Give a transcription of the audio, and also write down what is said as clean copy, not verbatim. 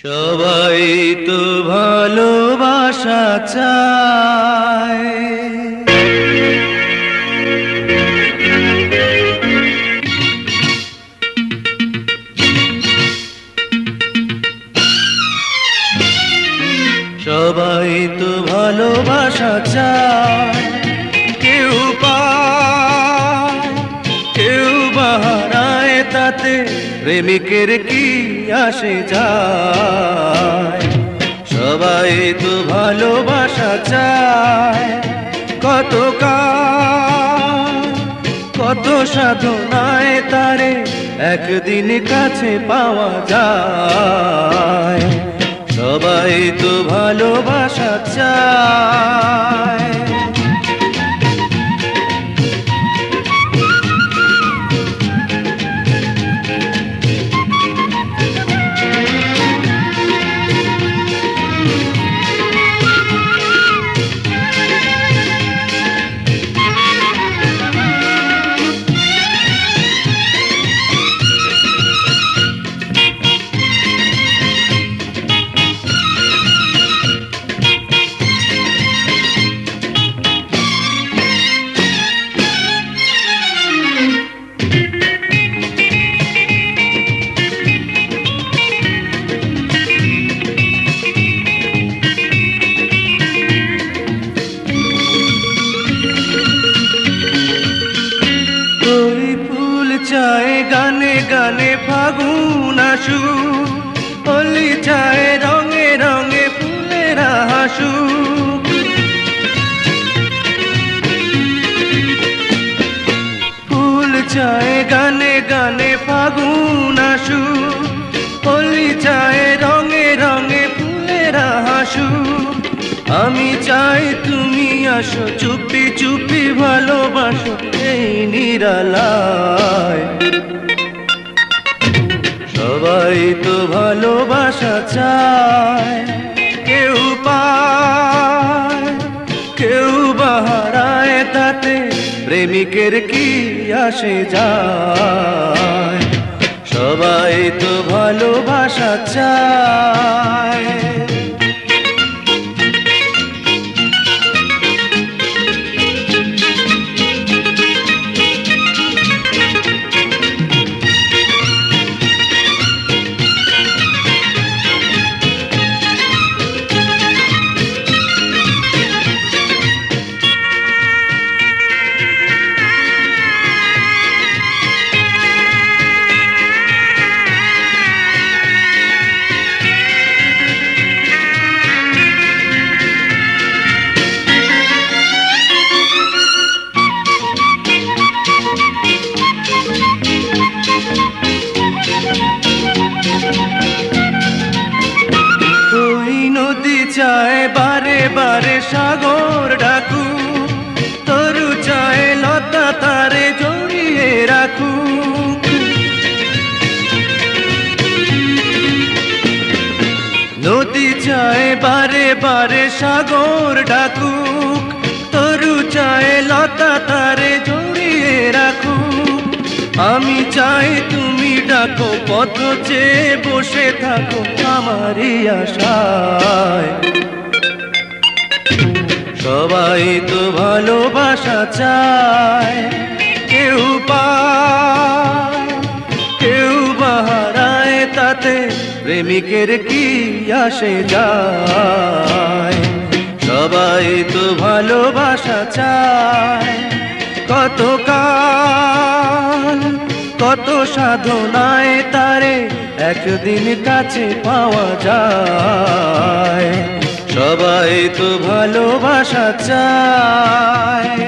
সবাই তো ভালোবাসা চায়, সবাই তো ভালোবাসা চায়। কেউ পায় কেউ বাহারায়, তাতে প্রেমিকের কি আসে যায়। সবাই তো ভালোবাসা চায়, কত কত সাধনায় তারে একদিন কাছে পাওয়া যায়। সবাই তো ভালোবাসা চায়। চায় গানে গানে ফাগুন আসু, হোলি চায় রঙে রঙে ফুলেরা হাসু। ফুল চায় গানে গানে ফাগুন আসু, হোলি চায় রঙে রঙে ফুলেরা হাসু। আমি চাই তুমি আসো, চুপি চুপি ভালোবাসো এই নিরালায়। সবাই তো ভালোবাসা চায়, কেউ পায় কেউ বাহারায়, তাতে প্রেমিকের কি আসে যায়। সবাই তো ভালোবাসা চায়। চায় বারে বারে সাগর ডাকু, তরু চায় লতা তারে জড়িয়ে রাখু। নদী চায় বারে বারে সাগর ডাকুক, তরু চায় লতা তারে জড়িয়ে রাখু। আমি চাই তুমি ডাকো, পথ চেয়ে বসে থাকো আমারই আশায়। সবাই তো ভালোবাসা চায়, কেউ পায় কেউ বাহারায়, তাতে প্রেমিকের কি আসে যায়। সবাই তো ভালোবাসা চায়, কত কত সাধনায় তারে একদিন কাছে পাওয়া যায়। সবাই তো ভালোবাসা চায়।